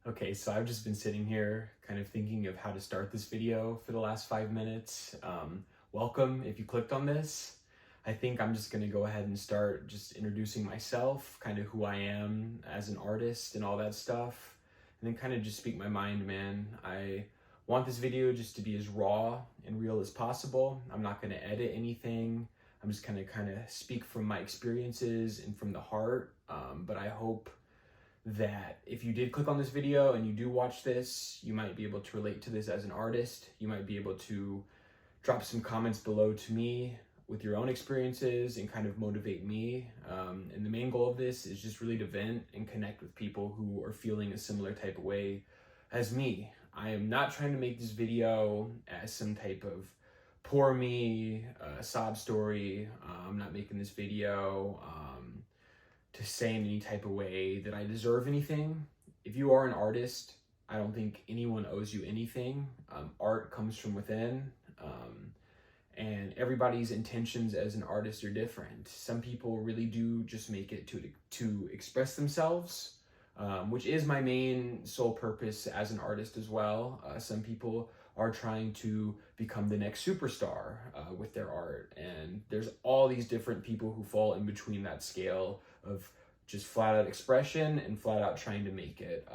Okay, so I've just been sitting here kind of thinking of how to start this video for the last 5 minutes. Welcome if you clicked on this. I think I'm just gonna go ahead and start just introducing myself, kind of who I am as an artist and all that stuff, and then kind of just speak my mind, man. I want this video just to be as raw and real as possible. I'm not gonna edit anything. I'm just gonna kind of speak from my experiences and from the heart, but I hope that if you did click on this video and you do watch this, you might be able to relate to this as an artist. You might be able to drop some comments below to me with your own experiences and kind of motivate me. And the main goal of this is just really to vent and connect with people who are feeling a similar type of way as me. I am not trying to make this video as some type of poor me, sob story. I'm not making this video to say in any type of way that I deserve anything. If you are an artist, I don't think anyone owes you anything. Art comes from within, and everybody's intentions as an artist are different. Some people really do just make it to express themselves, which is my main sole purpose as an artist as well. Some people are trying to become the next superstar with their art. And there's all these different people who fall in between that scale of just flat out expression and flat out trying to make it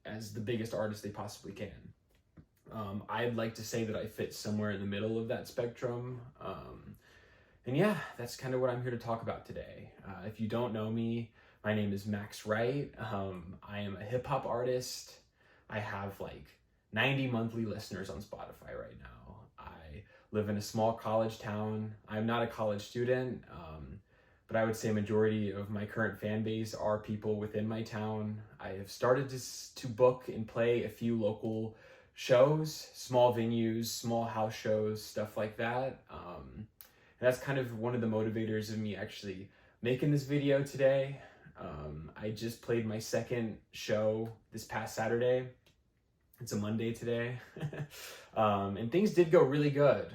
as the biggest artist they possibly can. I'd like to say that I fit somewhere in the middle of that spectrum. And yeah, that's kind of what I'm here to talk about today. If you don't know me, my name is Max Wright. I am a hip hop artist. I have like 90 monthly listeners on Spotify right now. I live in a small college town. I'm not a college student, but I would say a majority of my current fan base are people within my town. I have started to book and play a few local shows, small venues, small house shows, stuff like that. And that's kind of one of the motivators of me actually making this video today. I just played my second show this past Saturday. It's a Monday today. And things did go really good.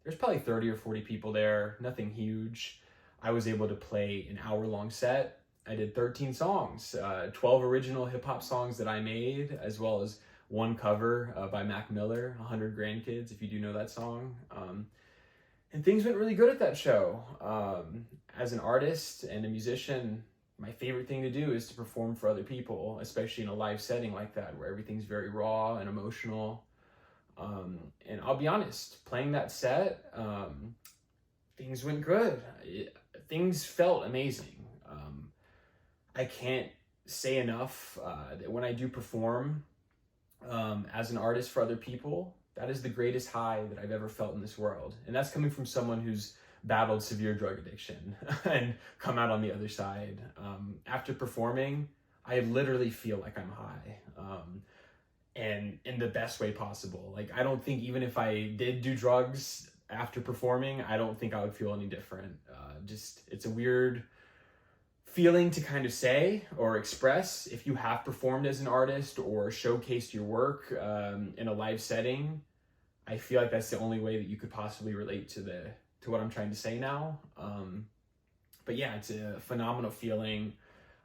There's probably 30 or 40 people there, nothing huge. I was able to play an hour-long set. I did 13 songs, 12 original hip-hop songs that I made, as well as one cover by Mac Miller, 100 Grandkids, if you do know that song. And things went really good at that show. As an artist and a musician, my favorite thing to do is to perform for other people, especially in a live setting like that, where everything's very raw and emotional. And I'll be honest, playing that set, things went good. Things felt amazing. I can't say enough that when I do perform as an artist for other people, that is the greatest high that I've ever felt in this world. And that's coming from someone who's battled severe drug addiction and come out on the other side. After performing, I literally feel like I'm high, and in the best way possible. Like, I don't think even if I did do drugs after performing, I don't think I would feel any different. It's a weird feeling to kind of say or express if you have performed as an artist or showcased your work in a live setting. I feel like that's the only way that you could possibly relate to what I'm trying to say now. But yeah, it's a phenomenal feeling.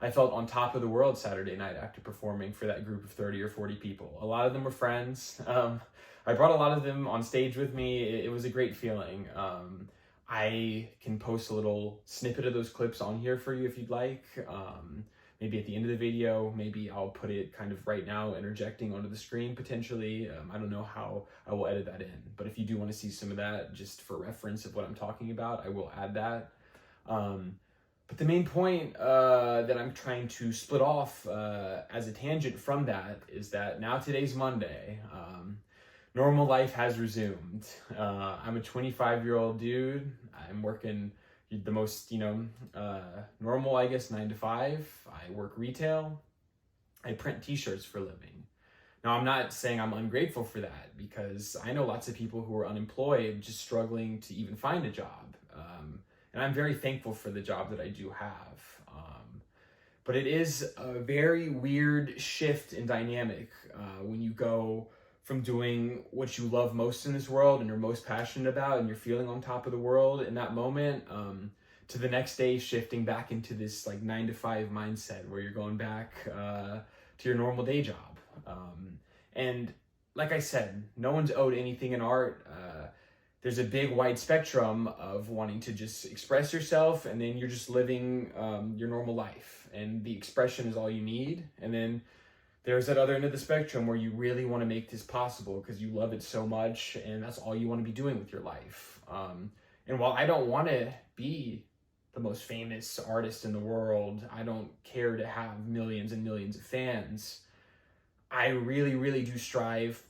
I felt on top of the world Saturday night after performing for that group of 30 or 40 people. A lot of them were friends. I brought a lot of them on stage with me. It was a great feeling. I can post a little snippet of those clips on here for you if you'd like. Maybe at the end of the video, maybe I'll put it kind of right now, interjecting onto the screen potentially. I don't know how I will edit that in, but if you do want to see some of that just for reference of what I'm talking about, I will add that. But the main point that I'm trying to split off as a tangent from that is that now today's Monday. Normal life has resumed. I'm a 25-year-old dude. I'm working the most, normal, I guess, 9 to 5. I work retail. I print t-shirts for a living. Now, I'm not saying I'm ungrateful for that, because I know lots of people who are unemployed, just struggling to even find a job. And I'm very thankful for the job that I do have. But it is a very weird shift in dynamic when you go from doing what you love most in this world and you're most passionate about and you're feeling on top of the world in that moment, to the next day shifting back into this like 9 to 5 mindset where you're going back to your normal day job. And like I said, no one's owed anything in art. There's a big wide spectrum of wanting to just express yourself, and then you're just living your normal life, and the expression is all you need. And then there's that other end of the spectrum where you really want to make this possible because you love it so much, and that's all you want to be doing with your life. And while I don't want to be the most famous artist in the world, I don't care to have millions and millions of fans, I really, really do strive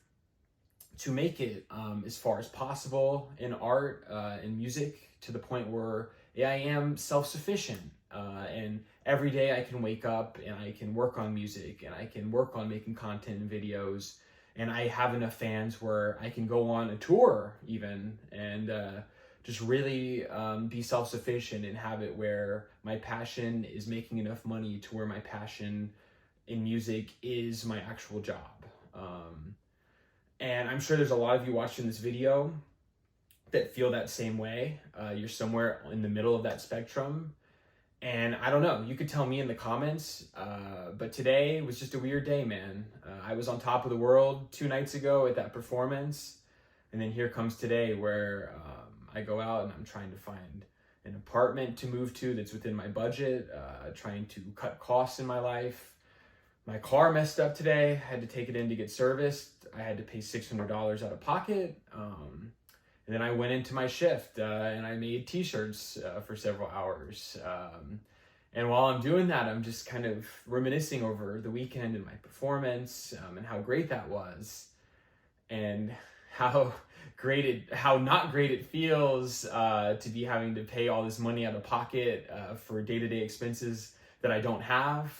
to make it as far as possible in art and music, to the point where I am self-sufficient. And every day I can wake up and I can work on music, and I can work on making content and videos, and I have enough fans where I can go on a tour even, and just really be self-sufficient and have it where my passion is making enough money to where my passion in music is my actual job. And I'm sure there's a lot of you watching this video that feel that same way. You're somewhere in the middle of that spectrum. And I don't know, you could tell me in the comments, but today was just a weird day, man. I was on top of the world 2 nights ago at that performance. And then here comes today where I go out and I'm trying to find an apartment to move to that's within my budget, trying to cut costs in my life. My car messed up today. I had to take it in to get serviced. I had to pay $600 out of pocket. And then I went into my shift and I made t-shirts for several hours. And while I'm doing that, I'm just kind of reminiscing over the weekend and my performance and how great that was, and how not great it feels to be having to pay all this money out of pocket for day-to-day expenses that I don't have.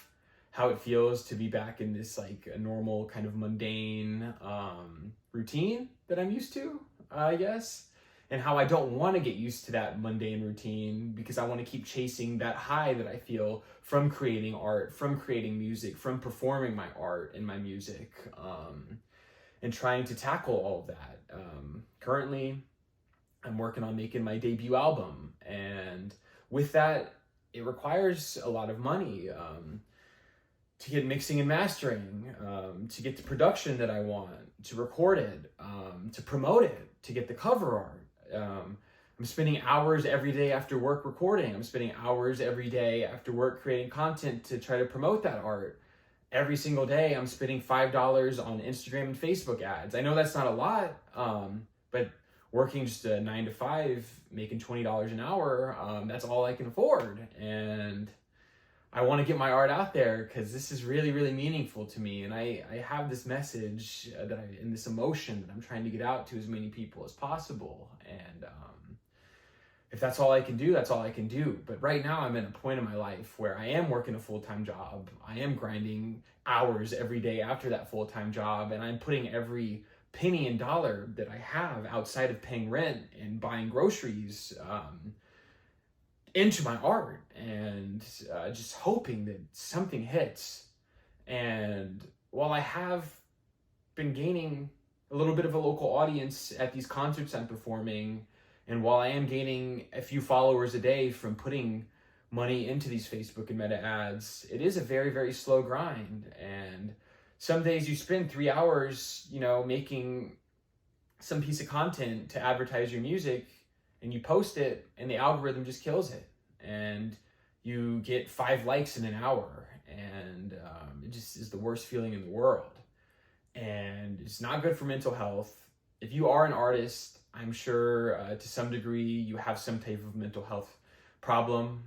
How it feels to be back in this like a normal kind of mundane routine that I'm used to, I guess. And how I don't want to get used to that mundane routine because I want to keep chasing that high that I feel from creating art, from creating music, from performing my art and my music, and trying to tackle all of that. Currently, I'm working on making my debut album, and with that, it requires a lot of money to get mixing and mastering, to get the production that I want, to record it, to promote it, to get the cover art. I'm spending hours every day after work recording. I'm spending hours every day after work creating content to try to promote that art. Every single day, I'm spending $5 on Instagram and Facebook ads. I know that's not a lot, but working just a 9 to 5, making $20 an hour, that's all I can afford. And I want to get my art out there because this is really, really meaningful to me. And I have this message and this emotion that I'm trying to get out to as many people as possible. And if that's all I can do, that's all I can do. But right now I'm at a point in my life where I am working a full-time job. I am grinding hours every day after that full-time job. And I'm putting every penny and dollar that I have outside of paying rent and buying groceries into my art, and just hoping that something hits. And while I have been gaining a little bit of a local audience at these concerts I'm performing, and while I am gaining a few followers a day from putting money into these Facebook and Meta ads, it is a very, very slow grind. And some days you spend 3 hours, making some piece of content to advertise your music, and you post it and the algorithm just kills it, and you get 5 likes in an hour, and it just is the worst feeling in the world. And it's not good for mental health. If you are an artist, I'm sure to some degree you have some type of mental health problem.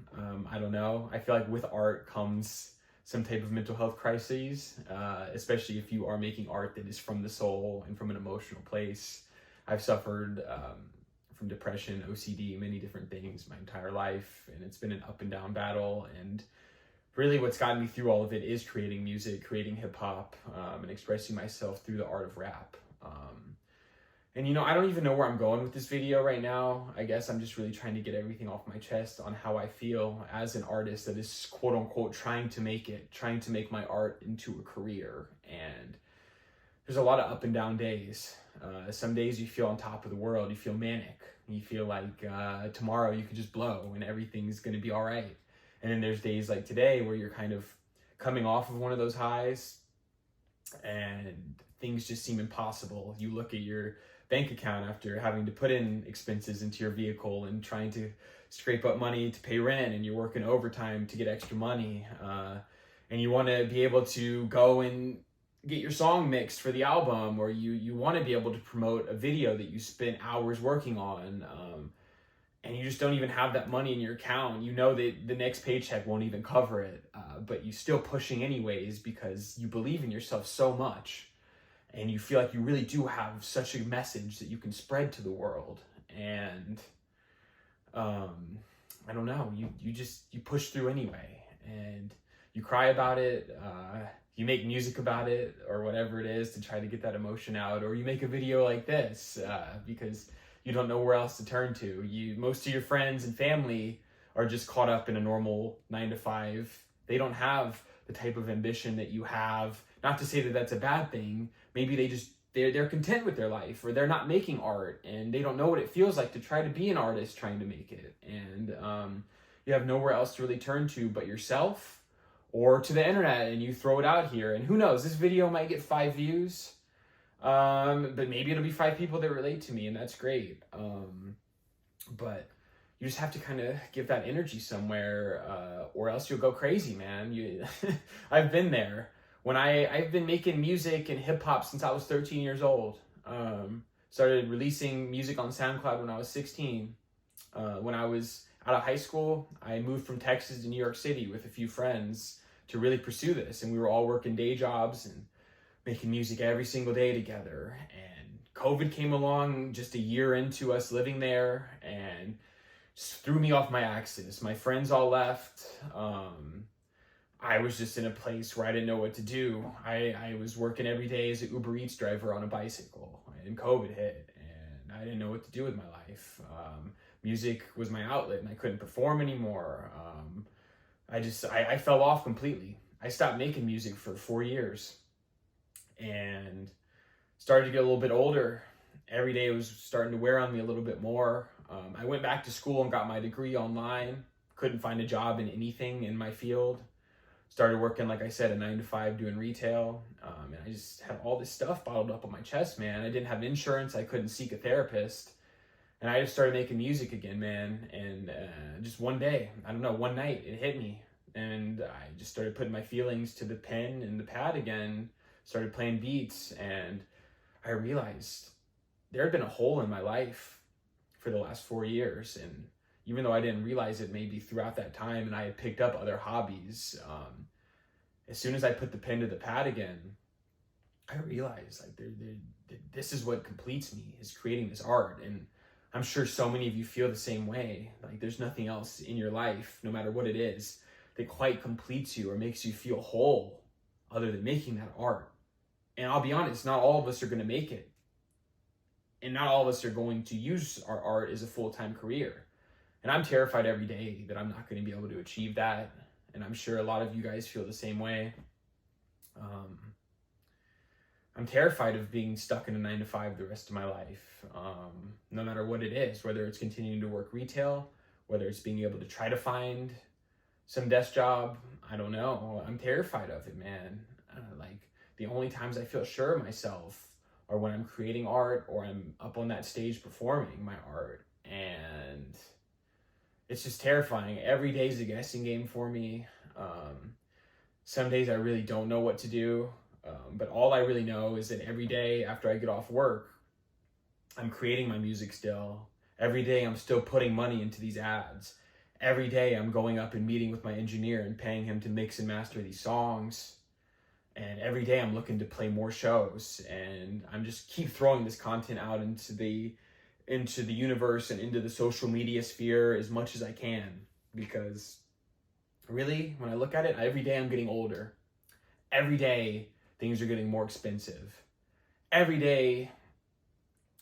I don't know. I feel like with art comes some type of mental health crises, especially if you are making art that is from the soul and from an emotional place. I've suffered from depression, OCD, many different things my entire life, and it's been an up and down battle. And really what's gotten me through all of it is creating music, creating hip hop, and expressing myself through the art of rap. And I don't even know where I'm going with this video right now. I guess I'm just really trying to get everything off my chest on how I feel as an artist that is quote unquote trying to make my art into a career. And there's a lot of up and down days. Some days you feel on top of the world, you feel manic, you feel like tomorrow you could just blow and everything's gonna be all right. And then there's days like today where you're kind of coming off of one of those highs, and things just seem impossible. You look at your bank account after having to put in expenses into your vehicle and trying to scrape up money to pay rent, and you're working overtime to get extra money, and you want to be able to go and get your song mixed for the album, or you want to be able to promote a video that you spent hours working on, and you just don't even have that money in your account. You know that the next paycheck won't even cover it, but you still pushing anyways because you believe in yourself so much, and you feel like you really do have such a message that you can spread to the world. And I don't know, you push through anyway, and you cry about it, you make music about it, or whatever it is to try to get that emotion out, or you make a video like this because you don't know where else to turn to. Most of your friends and family are just caught up in a normal 9 to 5. They don't have the type of ambition that you have. Not to say that that's a bad thing. Maybe they're content with their life, or they're not making art and they don't know what it feels like to try to be an artist trying to make it. And you have nowhere else to really turn to but yourself or to the internet, and you throw it out here. And who knows, this video might get 5 views. But maybe it'll be 5 people that relate to me, and that's great. But you just have to kind of give that energy somewhere, or else you'll go crazy, man. I've been there. When I've been making music and hip hop since I was 13 years old. Started releasing music on SoundCloud when I was 16. When I was out of high school, I moved from Texas to New York City with a few friends to really pursue this, and we were all working day jobs and making music every single day together. And COVID came along just a year into us living there and just threw me off my axis. My friends all left. I was just in a place where I didn't know what to do. I was working every day as an Uber Eats driver on a bicycle, and COVID hit, and I didn't know what to do with my life. Music was my outlet, and I couldn't perform anymore. I fell off completely. I stopped making music for 4 years. And started to get a little bit older. Every day was starting to wear on me a little bit more. I went back to school and got my degree online. Couldn't find a job in anything in my field. Started working, like I said, a 9 to 5 doing retail. And I just had all this stuff bottled up on my chest, man. I didn't have insurance. I couldn't seek a therapist. And I just started making music again, man. And just one day, one night, it hit me. And I just started putting my feelings to the pen and the pad again. Started playing beats, and I realized there had been a hole in my life for the last 4 years. And even though I didn't realize it maybe throughout that time, and I had picked up other hobbies, as soon as I put the pen to the pad again, I realized like this is what completes me, is creating this art. And I'm sure so many of you feel the same way. Like there's nothing else in your life, no matter what it is, that quite completes you or makes you feel whole other than making that art. And I'll be honest, not all of us are going to make it. And not all of us are going to use our art as a full-time career. And I'm terrified every day that I'm not going to be able to achieve that. And I'm sure a lot of you guys feel the same way. I'm terrified of being stuck in a 9 to 5 the rest of my life. No matter what it is, whether it's continuing to work retail, whether it's being able to try to find some desk job, I don't know. I'm terrified of it, man. The only times I feel sure of myself are when I'm creating art or I'm up on that stage performing my art. And it's just terrifying. Every day is a guessing game for me. Some days I really don't know what to do. But all I really know is that every day after I get off work, I'm creating my music still. Every day I'm still putting money into these ads. Every day I'm going up and meeting with my engineer and paying him to mix and master these songs. And every day I'm looking to play more shows, and I'm just keep throwing this content out into the universe and into the social media sphere as much as I can, because really, when I look at it, every day I'm getting older. Every day things are getting more expensive. Every day,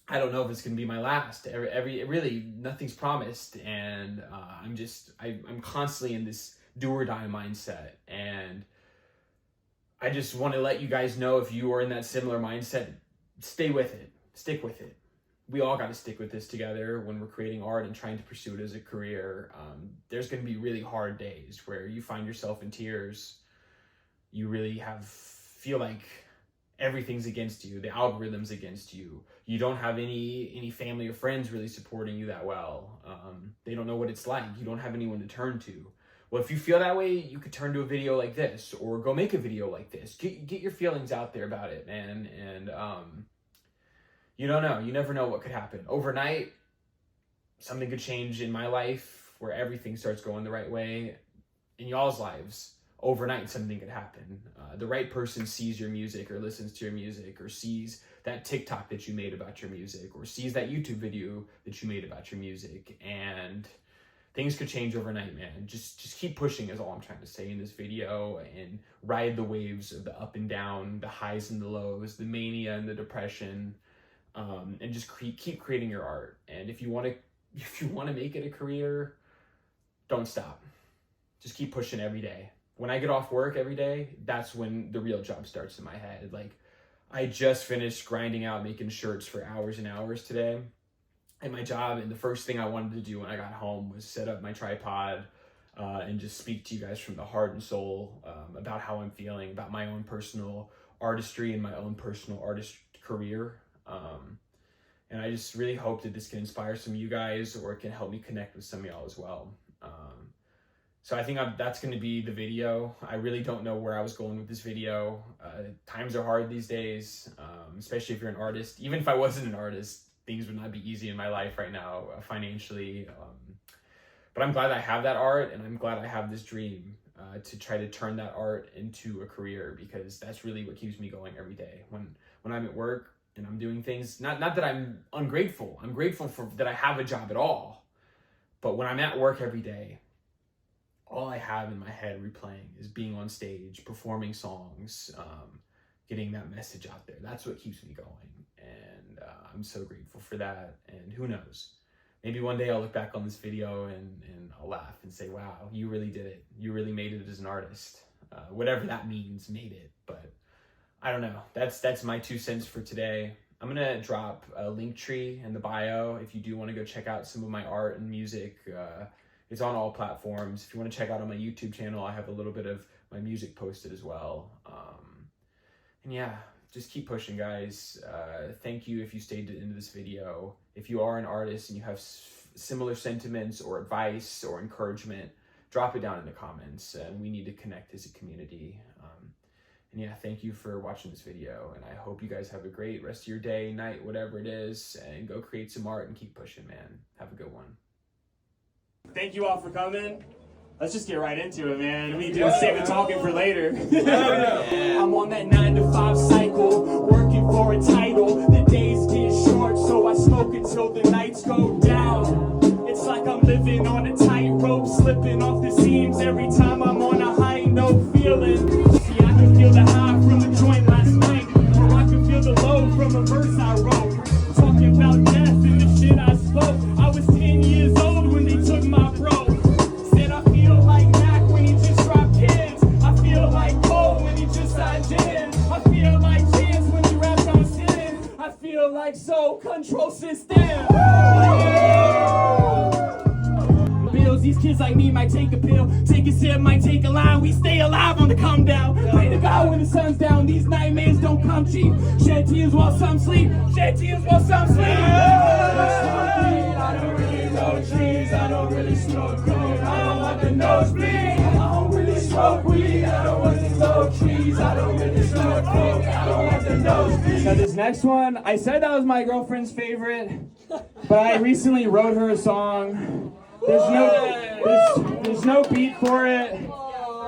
I don't know if it's going to be my last. Really, nothing's promised, and I'm constantly in this do or die mindset. And I just want to let you guys know, if you are in that similar mindset, stay with it, stick with it. We all got to stick with this together when we're creating art and trying to pursue it as a career. There's going to be really hard days where you find yourself in tears. You really feel like everything's against you. The algorithm's against you. You don't have any family or friends really supporting you that well. They don't know what it's like. You don't have anyone to turn to. Well, if you feel that way, you could turn to a video like this, or go make a video like this. Get your feelings out there about it, man. And you don't know. You never know what could happen. Overnight, something could change in my life where everything starts going the right way. In y'all's lives, overnight something could happen. The right person sees your music or listens to your music, or sees that TikTok that you made about your music, or sees that YouTube video that you made about your music, and things could change overnight, man. Just keep pushing is all I'm trying to say in this video, and ride the waves of the up and down, the highs and the lows, the mania and the depression, and just keep creating your art. And if you want to make it a career, don't stop. Just keep pushing every day. When I get off work every day, that's when the real job starts in my head. Like, I just finished grinding out making shirts for hours and hours today at my job, and the first thing I wanted to do when I got home was set up my tripod and just speak to you guys from the heart and soul about how I'm feeling, about my own personal artistry and my own personal artist career. And I just really hope that this can inspire some of you guys, or it can help me connect with some of y'all as well. So I think that's going to be the video. I really don't know where I was going with this video. Times are hard these days, especially if you're an artist. Even if I wasn't an artist, things would not be easy in my life right now financially. But I'm glad I have that art, and I'm glad I have this dream to try to turn that art into a career, because that's really what keeps me going every day. When I'm at work and I'm doing things, not that I'm ungrateful. I'm grateful for that I have a job at all. But when I'm at work every day, all I have in my head replaying is being on stage, performing songs, getting that message out there. That's what keeps me going. And I'm so grateful for that. And who knows, maybe one day I'll look back on this video and I'll laugh and say, wow, you really did it. You really made it as an artist. Whatever that means, made it. But I don't know. That's my 2 cents for today. I'm going to drop a Linktree in the bio if you do want to go check out some of my art and music. It's on all platforms. If you want to check out on my YouTube channel, I have a little bit of my music posted as well. And yeah, just keep pushing, guys. Thank you if you stayed to the end of this video. If you are an artist and you have similar sentiments or advice or encouragement, drop it down in the comments. And we need to connect as a community. And yeah, thank you for watching this video. And I hope you guys have a great rest of your day, night, whatever it is. And go create some art and keep pushing, man. Have a good one. Thank you all for coming. Let's just get right into it, man. We can save the talking for later. I'm on that 9-to-5 cycle, working for a title. The days get short, so I smoke until the nights go down. It's like I'm living on a tightrope, slipping off the seams every time I'm on a high note feeling. See, I can feel the high from the joint last night, or I can feel the low from a verse I wrote. Talking about death and the shit I spoke. I was 10 years old when they took my bro. Said I feel like Mac when he just dropped kids. I feel like Cole when he just signed in. I feel like Chance when he rapped on sin. I feel like Soul Control System. Bills, these kids like me might take a pill, take a sip, might take a line. We stay alive on the come down. Pray to God when the sun's down. These nightmares don't come cheap. Shed tears while some sleep. Shed tears while some sleep. I don't really know trees. I don't really smoke coke. I don't want the nosebleed. I don't really smoke weed. I don't want the low trees. I don't really smoke coke. I don't want the nosebleed. Now this next one, I said that was my girlfriend's favorite, but I recently wrote her a song. There's no beat for it,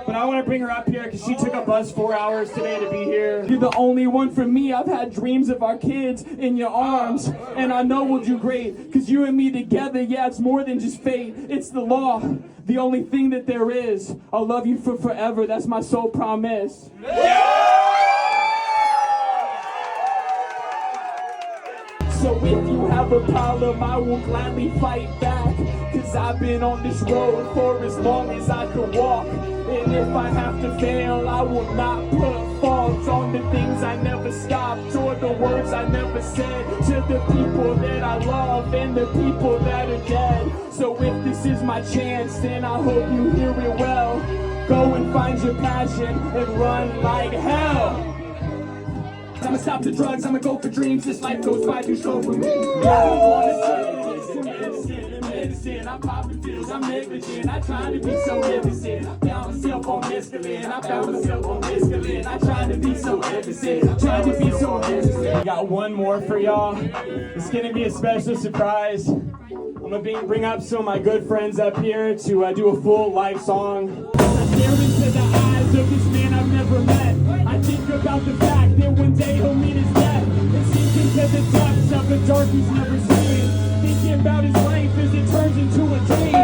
but I want to bring her up here because she took a bus 4 hours today to be here. You're the only one for me. I've had dreams of our kids in your arms, and I know we'll do great because you and me together, yeah, it's more than just fate. It's the law, the only thing that there is. I'll love you for forever. That's my sole promise. So if you have a problem, I will gladly fight back. Cause I've been on this road for as long as I could walk. And if I have to fail, I will not put faults on the things I never stopped, or the words I never said, to the people that I love and the people that are dead. So if this is my chance, then I hope you hear it well. Go and find your passion and run like hell. I'ma stop the drugs, I'ma go for dreams. This life goes by too slow for me. Medicine, I'm popping pills, I'm negligent. I try to be so innocent. I found myself on mescaline. I found myself on mescaline. I try to be so innocent. Trying to be so innocent. I got one more for y'all. It's gonna be a special surprise. I'm gonna bring up some of my good friends up here to do a full live song. I stare into the eyes of this man I've never met. I think about the fact that one day he'll meet his death. And sink into the depths of the dark he's never seen. Thinking about his life as it turns into a dream.